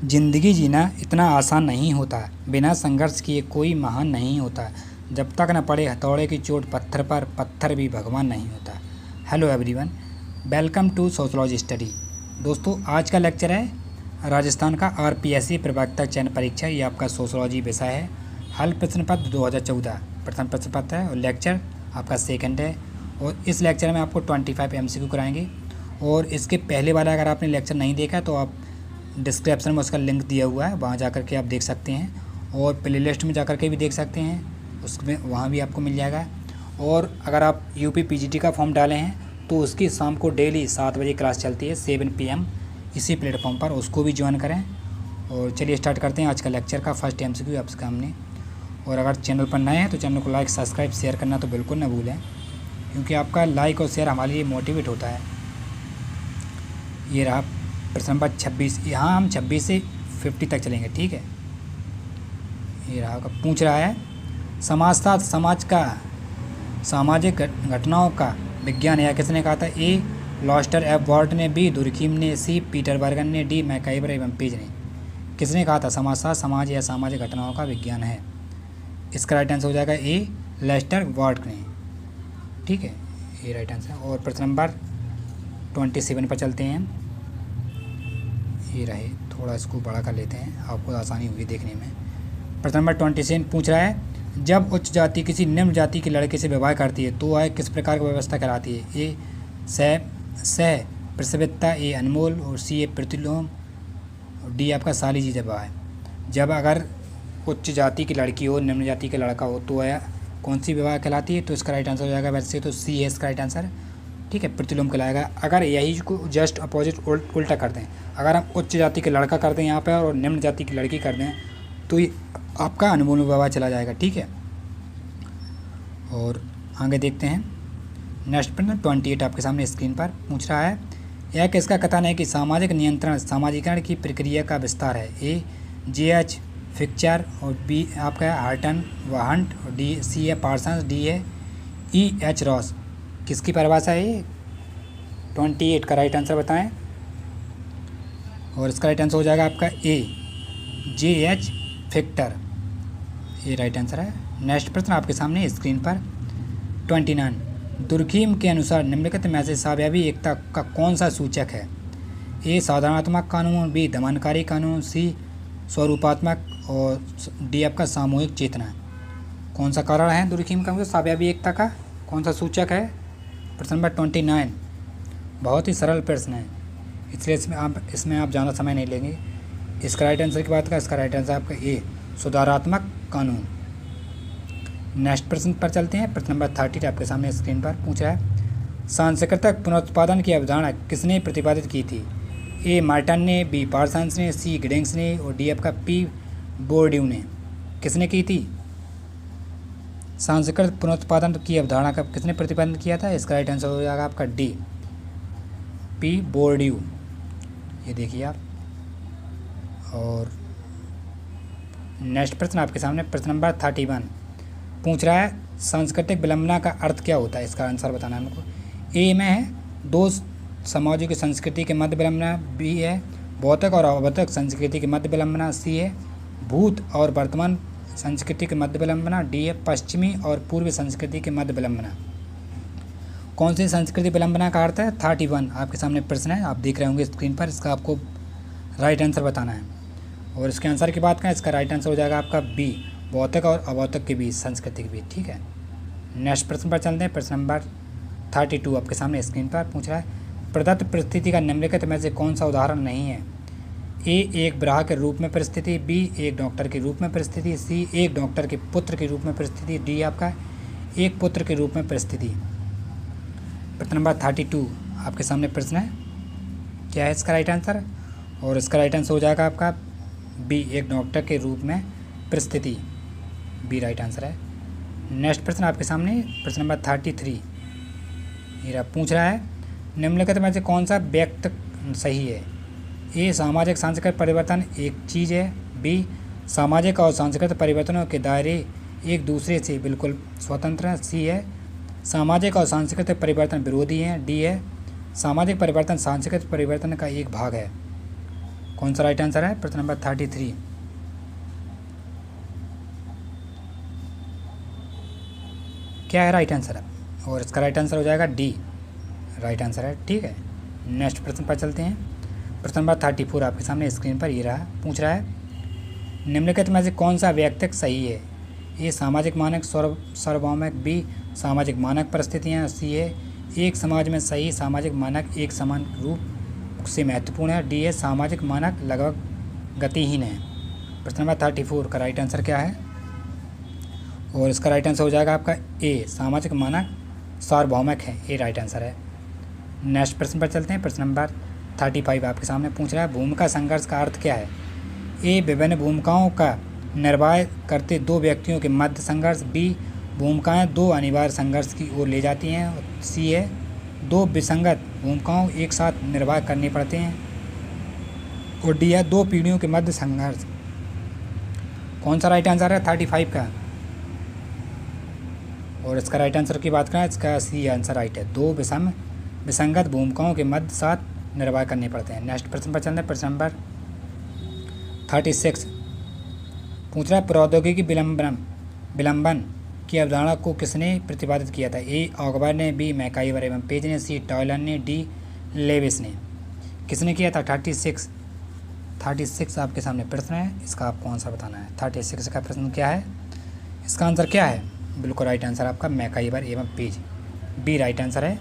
जिंदगी जीना इतना आसान नहीं होता, बिना संघर्ष किए कोई महान नहीं होता। जब तक न पड़े हथौड़े की चोट पत्थर पर, पत्थर भी भगवान नहीं होता। Hello everyone, welcome to sociology study. दोस्तों, आज का लेक्चर है राजस्थान का आरपीएससी प्रवक्ता चयन परीक्षा। ये आपका सोशलॉजी विषय है। हल प्रश्न पत्र 2014 प्रथम प्रश्न पत्र है और लेक्चर आपका सेकंड है। और इस लेक्चर में आपको 25 एमसीक्यू कराएंगे। और इसके पहले वाला अगर आपने लेक्चर नहीं देखा तो आप डिस्क्रिप्शन में उसका लिंक दिया हुआ है, वहाँ जाकर के आप देख सकते हैं। और प्लेलिस्ट में जाकर के भी देख सकते हैं, उसमें वहाँ भी आपको मिल जाएगा। और अगर आप यूपी पीजीटी का फॉर्म डाले हैं तो उसकी शाम को डेली 7 बजे क्लास चलती है, 7 PM इसी प्लेटफॉर्म पर, उसको भी ज्वाइन करें। और चलिए स्टार्ट करते हैं आज का लेक्चर का फर्स्ट MCQ आपके सामने। और अगर चैनल पर नए हैं तो चैनल को लाइक, सब्सक्राइब, शेयर करना तो बिल्कुल ना भूलें, क्योंकि आपका लाइक और शेयर हमारे लिए मोटिवेट होता है। ये रहा प्रश्न नंबर 26। यहाँ हम 26 से 50 तक चलेंगे, ठीक है। ये रहा पूछ रहा है, समाजशास्त्र समाज का सामाजिक घटनाओं का विज्ञान है। किसने कहा था? ए लॉस्टर, F वॉर्ट ने, बी दुर्खीम ने, सी पीटर बर्गन ने, डी मैकाइबर एवं पेज ने। किसने कहा था समाजशास्त्र समाज या सामाजिक घटनाओं का विज्ञान है? इसका राइट आंसर हो जाएगा ए लेस्टर वॉर्ट ने, ठीक है, ये राइट आंसर। और प्रश्न नंबर 27 पर चलते हैं। ये रहे, थोड़ा इसको बड़ा कर लेते हैं, आपको आसानी होगी देखने में। प्रश्न नंबर 27 पूछ रहा है, जब उच्च जाति किसी निम्न जाति के लड़के से विवाह करती है तो वह किस प्रकार की व्यवस्था कराती है? ए सह प्रसविता, ए अनमोल, और सी ए प्रतिलोम, और डी आपका सालिजी विवाह है। जब अगर उच्च जाति की लड़की हो, निम्न जाति का लड़का हो, तो वह कौन सी विवाह कहलाती है? तो इसका राइट आंसर हो जाएगा वैसे तो सी है इसका राइट आंसर, ठीक है, प्रतिलोम कहलाएगा। अगर यही को जस्ट अपोजिट उल्टा कर दें, अगर हम उच्च जाति के लड़का कर दें यहाँ पर और निम्न जाति की लड़की कर दें तो ये आपका अनमोल विवाह चला जाएगा, ठीक है। और आगे देखते हैं नेक्स्ट प्रश्न 28 आपके सामने स्क्रीन पर पूछ रहा है, यह किसका कथन है कि सामाजिक नियंत्रण सामाजिकरण की प्रक्रिया का विस्तार है? ए JH फिक्चर, और बी आपका हार्टन व हंट, और डी सी है पार्सन्स, डी है EH रॉस। किसकी परिभाषा है? 28 का राइट आंसर बताएं। और इसका राइट आंसर हो जाएगा आपका ए JH फिक्टर, ये राइट आंसर है। नेक्स्ट प्रश्न आपके सामने स्क्रीन पर 29, दुर्खीम के अनुसार निम्नलिखित में से सावयवी एकता का कौन सा सूचक है? ए साधारणात्मक कानून, बी दमनकारी कानून, सी स्वरूपात्मक, और डी आपका सामूहिक चेतना। कौन सा कारण है दुर्खीम का सावयवी एकता का कौन सा सूचक है? प्रश्न नंबर 29 बहुत ही सरल प्रश्न है, इसलिए इसमें आप ज़्यादा समय नहीं लेंगे। इसका राइट आंसर की बात का इसका राइट आंसर आपका ए सुधारात्मक कानून। नेक्स्ट प्रश्न पर चलते हैं। प्रश्न नंबर 30 आपके सामने स्क्रीन पर पूछ रहा है, सांस्कृतिक पुनरुत्पादन की अवधारणा किसने प्रतिपादित की थी? ए मार्टन ने, बी पार्सन्स ने, सी गिडिंग्स ने, और डी आपका पी बोर्ड्यू ने। किसने की थी सांस्कृतिक पुनरुत्पादन की अवधारणा का किसने प्रतिपादन किया था? इसका राइट आंसर हो जाएगा आपका डी पी बोर्ड्यू, ये देखिए आप। और नेक्स्ट प्रश्न आपके सामने प्रश्न नंबर 31 पूछ रहा है, सांस्कृतिक विलंबना का अर्थ क्या होता है? इसका आंसर बताना है हमको। ए में है दो समाजों की संस्कृति के मध्य विलंबना, बी है भौतिक और अभौतिक संस्कृति के मध्य विलंबना, सी है भूत और वर्तमान संस्कृति के मध्य विलंबना, डी है पश्चिमी और पूर्वी संस्कृति के मध्य विलंबना। कौन सी संस्कृति विलंबना का अर्थ है? 31 आपके सामने प्रश्न है, आप देख रहे होंगे स्क्रीन पर। इसका आपको राइट आंसर बताना है। और इसके आंसर की बात करें, इसका राइट आंसर हो जाएगा आपका बी भौतिक और अभौतिक के बीच, संस्कृति के बीच, ठीक है। नेक्स्ट प्रश्न पर चलते हैं। प्रश्न नंबर 32 आपके सामने स्क्रीन पर पूछ रहा है, प्रदत्त परिस्थिति का निम्नलिखित में से कौन सा उदाहरण नहीं है? ए एक ब्राह के रूप में परिस्थिति, बी एक डॉक्टर के रूप में परिस्थिति, सी एक डॉक्टर के पुत्र के रूप में परिस्थिति, डी आपका एक पुत्र के रूप में परिस्थिति। प्रश्न नंबर 32 आपके सामने प्रश्न है, क्या है इसका राइट आंसर? और इसका राइट आंसर हो जाएगा आपका बी एक डॉक्टर के रूप में परिस्थिति, बी राइट आंसर है। नेक्स्ट प्रश्न आपके सामने प्रश्न नंबर 33 ये पूछ रहा है, निम्नलिखित में से कौन सा व्यक्त सही है? ए सामाजिक सांस्कृतिक परिवर्तन एक चीज़ है, बी सामाजिक और सांस्कृतिक परिवर्तनों के दायरे एक दूसरे से बिल्कुल स्वतंत्र हैं, सी है सामाजिक और सांस्कृतिक परिवर्तन विरोधी हैं, डी है सामाजिक परिवर्तन सांस्कृतिक परिवर्तन का एक भाग है। कौन सा राइट आंसर है? प्रश्न नंबर 33। क्या है राइट आंसर? और इसका राइट आंसर हो जाएगा डी, राइट आंसर है। ठीक है, नेक्स्ट प्रश्न पर चलते हैं। प्रश्न नंबर 34 आपके सामने स्क्रीन पर ये रहा। पूछ रहा है निम्नलिखित में से कौन सा व्यक्तिक सही है? ए सामाजिक मानक सार्वभौमिक, बी सामाजिक मानक परिस्थितियाँ, सी है एक समाज में सही सामाजिक मानक एक समान रूप से महत्वपूर्ण है, डी है सामाजिक मानक लगभग गतिहीन है। प्रश्न नंबर 34 का राइट आंसर क्या है? और इसका राइट आंसर हो जाएगा आपका ए सामाजिक मानक सार्वभौमिक है, ए राइट आंसर है। नेक्स्ट प्रश्न पर चलते हैं। प्रश्न नंबर 35 आपके सामने पूछ रहा है भूमिका संघर्ष का अर्थ क्या है? ए विभिन्न भूमिकाओं का निर्वाह करते दो व्यक्तियों के मध्य संघर्ष, बी भूमिकाएं दो अनिवार्य संघर्ष की ओर ले जाती हैं, और सी है दो विसंगत भूमिकाओं एक साथ निर्वाह करने पड़ते हैं, और डी है दो पीढ़ियों के मध्य संघर्ष। कौन सा राइट आंसर है 35 का? और इसका राइट आंसर की बात करें, इसका सी आंसर राइट है, दो विसंगत भूमिकाओं के मध्य साथ निर्वाह करने पड़ते हैं। नेक्स्ट प्रश्न पर चलते हैं। प्रश्न नंबर 36 पूछ रहा है प्रौद्योगिकी विलंबन की अवधारणा को किसने प्रतिपादित किया था? ए ऑगबर्ट ने, बी मैकाइवर एवं पेज ने, सी टॉयलर ने, डी लेविस ने। किसने किया था? 36 आपके सामने प्रश्न है, इसका आपको आंसर बताना है। 36 का प्रश्न क्या है? इसका आंसर क्या है? बिल्कुल राइट आंसर आपका मैकाइवर एवं पेज, बी राइट आंसर है।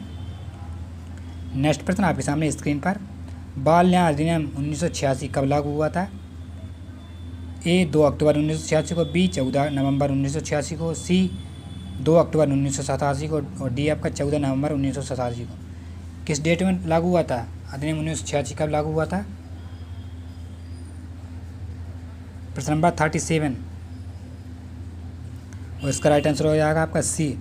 नेक्स्ट प्रश्न आपके सामने स्क्रीन पर बाल न्याय अधिनियम 1986 कब लागू हुआ था? ए 2 अक्टूबर 1986 को, बी 14 नवंबर 1986 को, सी 2 अक्टूबर 1987 को, और डी आपका 14 नवंबर 1987 को। किस डेट में लागू हुआ था? अधिनियम 1986 कब लागू हुआ था? प्रश्न नंबर 37 और इसका राइट आंसर हो जाएगा आपका सी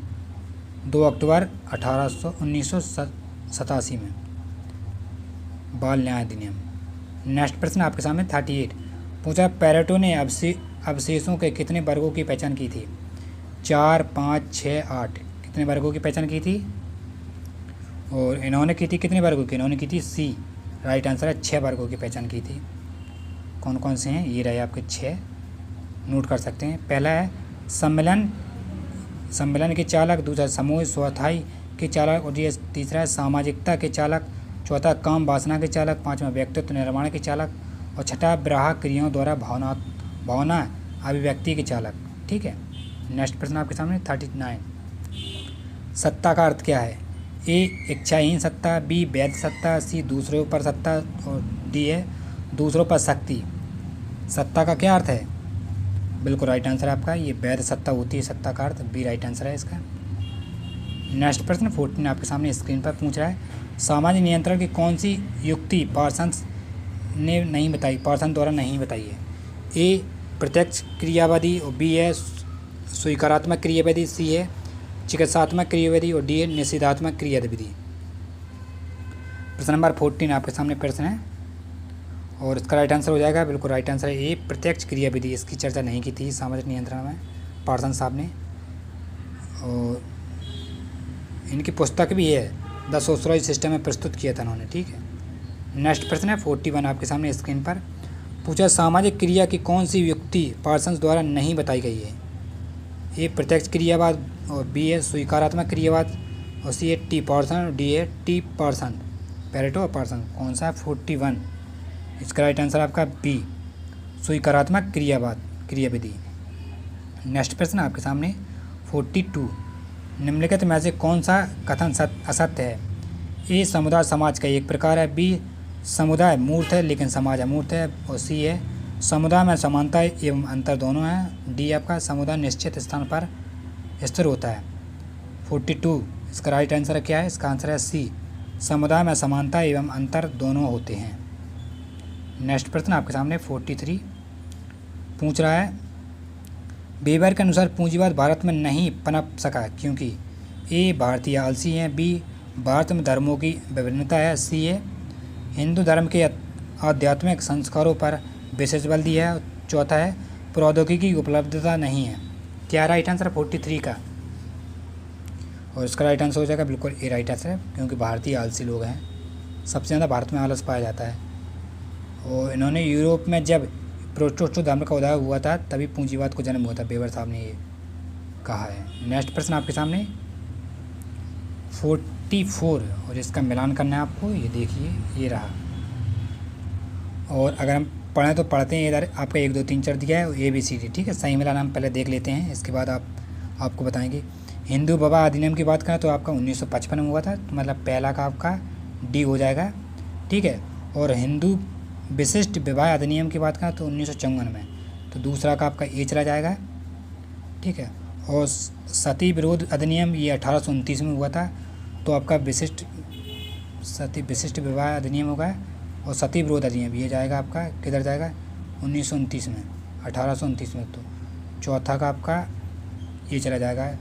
2 अक्टूबर 1987 में बाल न्याय अधिनियम। नेक्स्ट प्रश्न आपके सामने 38 पूछा पेरेटो ने अवशेषों के कितने वर्गों की पहचान की थी? 4, 5, 6, 8 कितने वर्गों की पहचान की थी? और इन्होंने की थी कितने वर्गों की? इन्होंने की थी सी राइट आंसर है 6 वर्गों की पहचान की थी। कौन कौन से हैं? ये रहे आपके 6, नोट कर सकते हैं। पहला है सम्मेलन के चालक, दूसरा समूह स्वथाई के चालक, और ये तीसरा है सामाजिकता के चालक, चौथा काम वासना के चालक, पांचवा व्यक्तित्व निर्माण के चालक, और छठा ग्राहक क्रियाओं द्वारा भावना अभिव्यक्ति के चालक। ठीक है, नेक्स्ट प्रश्न आपके सामने 39 सत्ता का अर्थ क्या है? ए इच्छाहीन सत्ता, बी वैध सत्ता, सी दूसरों पर सत्ता, और डी है दूसरों पर शक्ति। सत्ता का क्या अर्थ है? बिल्कुल राइट आंसर है आपका ये वैध सत्ता होती है सत्ता का अर्थ, बी राइट आंसर है इसका। नेक्स्ट प्रश्न 14 आपके सामने स्क्रीन पर पूछ रहा है सामाजिक नियंत्रण की कौन सी युक्ति पार्सन्स ने नहीं बताई, पार्सन द्वारा नहीं बताई है? ए प्रत्यक्ष क्रियावादी, और बी है स्वीकारात्मक क्रियाविधि, सी है चिकित्सात्मक क्रियाविधि, और डी है निषेधात्मक क्रियाविधि। प्रश्न नंबर 14 आपके सामने प्रश्न है और इसका राइट आंसर हो जाएगा बिल्कुल राइट आंसर है ए प्रत्यक्ष क्रियाविधि। इसकी चर्चा नहीं की थी सामाजिक नियंत्रण में पार्सन साहब ने, और इनकी पुस्तक भी है द सोशलाइज सिस्टम में प्रस्तुत किया था उन्होंने। ठीक है, नेक्स्ट प्रश्न है 41 आपके सामने स्क्रीन पर पूछा सामाजिक क्रिया की कौन सी युक्ति पार्सन द्वारा नहीं बताई गई है? ए प्रत्यक्ष क्रियावाद, और बी है स्वीकारात्मक क्रियावाद, और सी है टी पार्सन, और डी है टी पार्सन पेरेटो और पार्सन। कौन सा है 41? इसका राइट आंसर आपका बी स्वीकारात्मक क्रियाविधि। नेक्स्ट प्रश्न आपके सामने 42 निम्नलिखित में से कौन सा कथन असत्य है? ए समुदाय समाज का एक प्रकार है, बी समुदाय मूर्त है लेकिन समाज अमूर्त है, और सी है समुदाय में समानता एवं अंतर दोनों हैं, डी आपका समुदाय निश्चित स्थान पर स्थिर होता है। 42 इसका राइट आंसर क्या है? इसका आंसर है सी समुदाय में समानता एवं अंतर दोनों होते हैं। नेक्स्ट प्रश्न आपके सामने 43 पूछ रहा है वेबर के अनुसार पूंजीवाद भारत में नहीं पनप सका क्योंकि ए भारतीय आलसी हैं, बी भारत में धर्मों की विभिन्नता है, सी है हिंदू धर्म के आध्यात्मिक संस्कारों पर विशेष बल दिया है, चौथा है प्रौद्योगिकी की उपलब्धता नहीं है। क्या राइट आंसर 43 का? और इसका राइट आंसर हो जाएगा बिल्कुल ए राइट आंसर है, क्योंकि भारतीय आलसी लोग हैं, सबसे ज़्यादा भारत में आलस पाया जाता है। और इन्होंने यूरोप में जब प्रोटेस्टेंट धर्म का उदय हुआ था तभी पूंजीवाद को जन्म हुआ था, बेवर साहब ने ये कहा है। नेक्स्ट प्रश्न आपके सामने 44, और इसका मिलान करना है आपको, ये देखिए ये रहा। और अगर हम पढ़ें तो पढ़ते हैं, इधर आपका 1 2 3 4 दिया है ABCD, ठीक है। सही मिलान हम पहले देख लेते हैं, इसके बाद आपको बताएंगे। हिंदू विवाह अधिनियम की बात करें तो आपका 1955 में हुआ था, तो मतलब पहला का आपका D हो जाएगा, ठीक है। और हिंदू विशिष्ट विवाह अधिनियम की बात करें तो 1954 में, तो दूसरा का आपका A चला जाएगा, ठीक है। और सती विरोध अधिनियम ये 1829 में हुआ था, तो आपका विशिष्ट विवाह अधिनियम होगा। और सती विरोध अधिनियम ये जाएगा आपका किधर जाएगा, 1929 में, 1829 में, तो चौथा का आपका ये चला जाएगा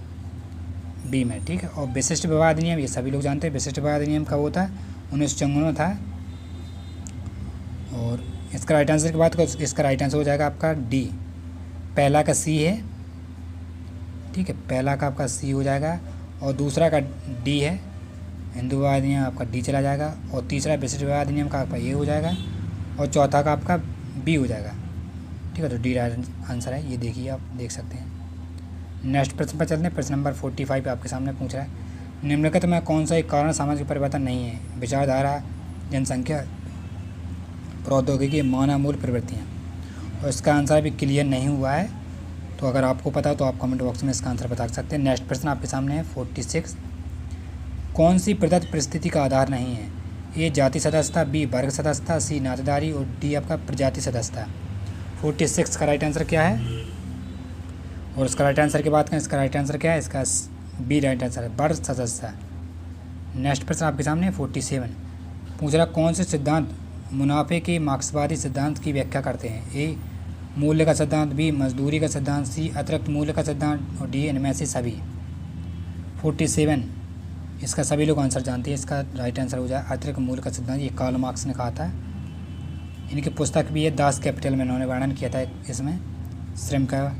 B में, ठीक है। और विशिष्ट विवाह अधिनियम ये सभी लोग जानते हैं, विशिष्ट विवाह अधिनियम कब होता है, 1954 में था। और इसका राइट आंसर की बात करो, इसका राइट आंसर हो जाएगा आपका D, पहला का C है, ठीक है, पहला का आपका C हो जाएगा। और दूसरा का D है, हिंदू विवाह अधिनियम आपका D चला जाएगा। और तीसरा विशिष्ट विवाह अधिनियम का आपका A हो जाएगा। और चौथा का आपका B हो जाएगा, ठीक है। तो D राइट आंसर है, ये देखिए आप देख सकते हैं। नेक्स्ट प्रश्न पर चलते हैं। प्रश्न नंबर 45 आपके सामने पूछ रहा है, निम्नलिखित में कौन सा एक कारण सामाजिक परिवर्तन नहीं है, विचारधारा, जनसंख्या, प्रौद्योगिकी, मानव मूल प्रवृत्तियाँ। और इसका आंसर अभी क्लियर नहीं हुआ है, तो अगर आपको पता तो आप कमेंट बॉक्स में इसका आंसर बता सकते हैं। नेक्स्ट प्रश्न आपके सामने है 46, कौन सी प्रदत्त परिस्थिति का आधार नहीं है, A जाति सदस्यता, B वर्ग सदस्यता, C नातेदारी, और D आपका प्रजाति सदस्यता। 46 का राइट आंसर क्या है, और इसका राइट आंसर की बात करें, इसका राइट आंसर क्या है, इसका B राइट आंसर है, वर्ग सदस्यता। नेक्स्ट प्रश्न आपके सामने 47, पूछ रहा कौन से सिद्धांत मुनाफे के मार्क्सवादी सिद्धांत की व्याख्या करते हैं, A मूल्य का सिद्धांत, B मजदूरी का सिद्धांत, C अतिरिक्त मूल्य का सिद्धांत, और D इनमें से सभी। 47 इसका सभी लोग आंसर जानते हैं, इसका राइट आंसर हो जाए अतिरिक्त मूल्य का सिद्धांत। ये कार्ल मार्क्स ने कहा था, इनकी पुस्तक भी है दास कैपिटल में, इन्होंने वर्णन किया था इसमें श्रम का।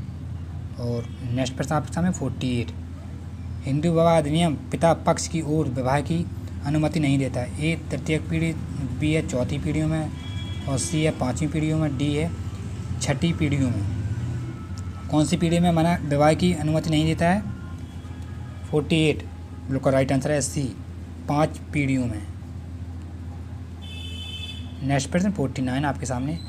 और नेक्स्ट प्रश्न आपके सामने 48, हिंदू विवाह अधिनियम पिता पक्ष की ओर विवाह की अनुमति नहीं देता है, A तृतीय पीढ़ी, B है चौथी पीढ़ियों में, और C है पाँचवीं पीढ़ियों में, D है छठी पीढ़ियों में। कौन सी पीढ़ी में मना विवाह की अनुमति नहीं देता है, 48 बिल्कुल राइट आंसर है C 5 पीढ़ियों में। नेक्स्ट प्रश्न 49 आपके सामने,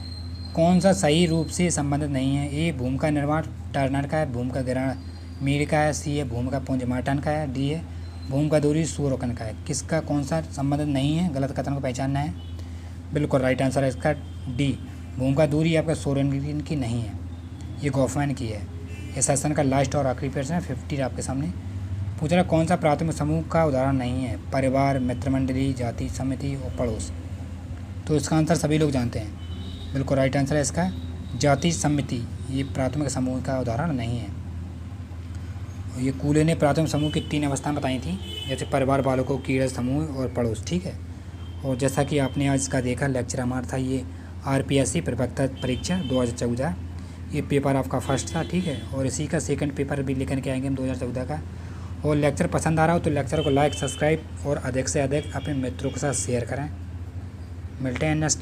कौन सा सही रूप से संबंधित नहीं है, A भूमिका निर्माण टर्नर का है, भूमिका ग्रहण मीर का है, C है भूमिका पुंज मार्टन का है, D है भूमिका दूरी सूरोकन का है। किसका कौन सा संबंधित नहीं है, गलत कथन को पहचानना है। बिल्कुल राइट आंसर है इसका D, भूमिका दूरी आपका सोरेन की नहीं है, ये गॉफमैन की है। इस सेशन का लास्ट और आखिरी प्रश्न है 50 आपके सामने, पूछ रहा कौन सा प्राथमिक समूह का उदाहरण नहीं है, परिवार, मित्रमंडली, जाति समिति और पड़ोस। तो इसका आंसर सभी लोग जानते हैं, बिल्कुल राइट आंसर है इसका जाति समिति, ये प्राथमिक समूह का उदाहरण नहीं है। और ये कूले ने प्राथमिक समूह की 3 अवस्थाएं बताई थी, जैसे परिवार, बालकों, कीड़ा समूह और पड़ोस, ठीक है। और जैसा कि आपने आज इसका देखा लेक्चर हमारा था ये RPSC प्रवक्ता परीक्षा 2014, ये पेपर आपका फर्स्ट था, ठीक है। और इसी का सेकंड पेपर भी लेकर के आएंगे हम 2014 का। और लेक्चर पसंद आ रहा हो तो लेक्चर को लाइक, सब्सक्राइब और अधिक से अधिक अपने मित्रों के साथ शेयर करें। मिलते हैं नेक्स्ट